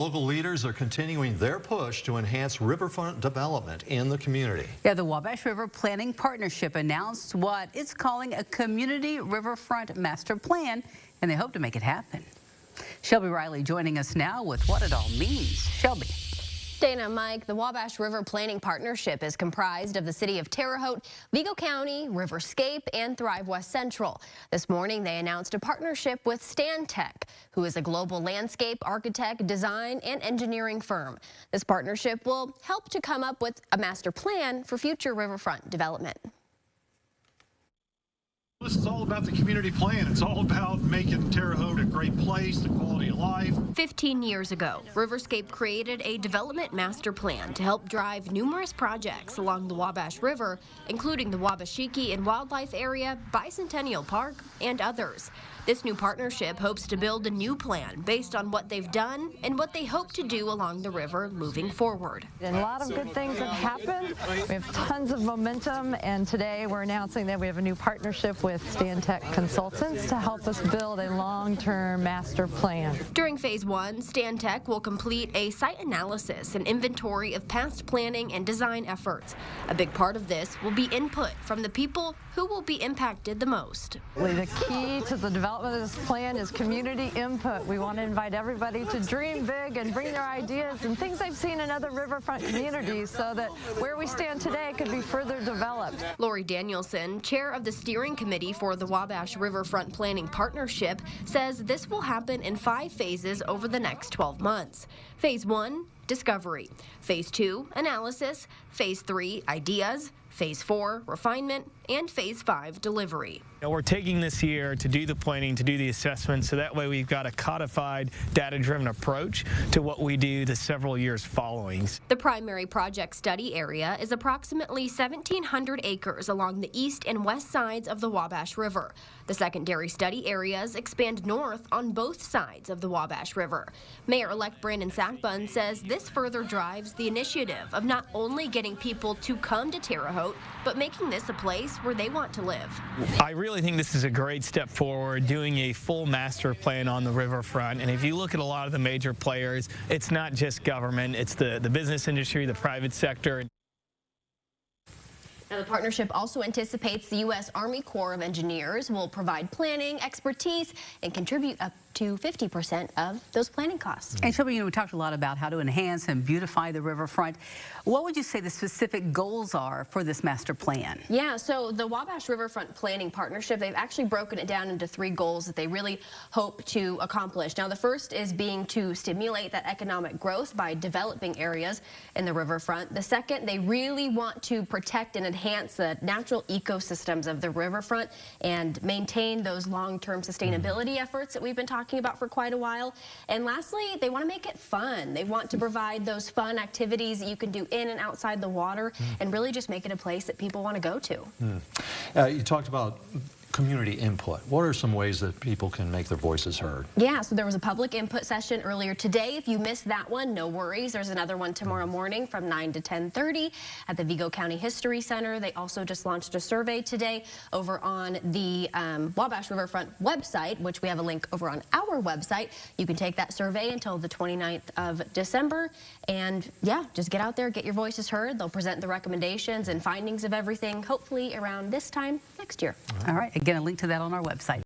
Local leaders are continuing their push to enhance riverfront development in the community. Yeah, the Wabash River Planning Partnership announced what it's calling a community riverfront master plan, and they hope to make it happen. Shelby Riley joining us now with what it all means. Shelby. Dana, Mike, the Wabash River Planning Partnership is comprised of the city of Terre Haute, Vigo County, Riverscape, and Thrive West Central. This morning, they announced a partnership with Stantec, who is a global landscape architect, design, and engineering firm. This partnership will help to come up with a master plan for future riverfront development. This is all about the community plan. It's all about making Terre Haute a great place, the quality of life. 15 years ago, Riverscape created a development master plan to help drive numerous projects along the Wabash River, including the Wabashiki and Wildlife Area, Bicentennial Park, and others. This new partnership hopes to build a new plan based on what they've done and what they hope to do along the river moving forward. And a lot of good things have happened. We have tons of momentum, and today we're announcing that we have a new partnership with Stantec Consultants to help us build a long-term master plan. During phase one, Stantec will complete a site analysis and inventory of past planning and design efforts. A big part of this will be input from the people who will be impacted the most. The key to the development of this plan is community input. We want to invite everybody to dream big and bring their ideas and things they've seen in other riverfront communities so that where we stand today could be further developed. Lori Danielson, chair of the steering committee for the Wabash Riverfront Planning Partnership, says this will happen in 5 phases over the next 12 months. Phase 1, discovery. Phase 2, analysis. Phase 3, ideas. Phase 4, refinement, and Phase 5, delivery. We're taking this year to do the planning, to do the assessment, so that way we've got a codified, data-driven approach to what we do the several years following. The primary project study area is approximately 1,700 acres along the east and west sides of the Wabash River. The secondary study areas expand north on both sides of the Wabash River. Mayor-elect Brandon Sackbun says this further drives the initiative of not only getting people to come to Terre Haute, but making this a place where they want to live. I really think this is a great step forward, doing a full master plan on the riverfront. And if you look at a lot of the major players, it's not just government, it's the business industry, the private sector. Now, the partnership also anticipates the U.S. Army Corps of Engineers will provide planning, expertise, and contribute up to 50% of those planning costs. And Shelby, we talked a lot about how to enhance and beautify the riverfront. What would you say the specific goals are for this master plan? Yeah, so the Wabash Riverfront Planning Partnership, they've actually broken it down into 3 goals that they really hope to accomplish. Now, the first is being to stimulate that economic growth by developing areas in the riverfront. The second, they really want to protect and enhance the natural ecosystems of the riverfront and maintain those long-term sustainability efforts that we've been talking about for quite a while. And lastly, they want to make it fun. They want to provide those fun activities that you can do in and outside the water and really just make it a place that people want to go to. You talked about community input. What are some ways that people can make their voices heard? Yeah, so there was a public input session earlier today. If you missed that one, no worries. There's another one tomorrow morning from 9 to 10:30 at the Vigo County History Center. They also just launched a survey today over on the Wabash Riverfront website, which we have a link over on our website. You can take that survey until the 29th of December. And yeah, just get out there, get your voices heard. They'll present the recommendations and findings of everything, hopefully around this time next year. All right. Again, a link to that on our website.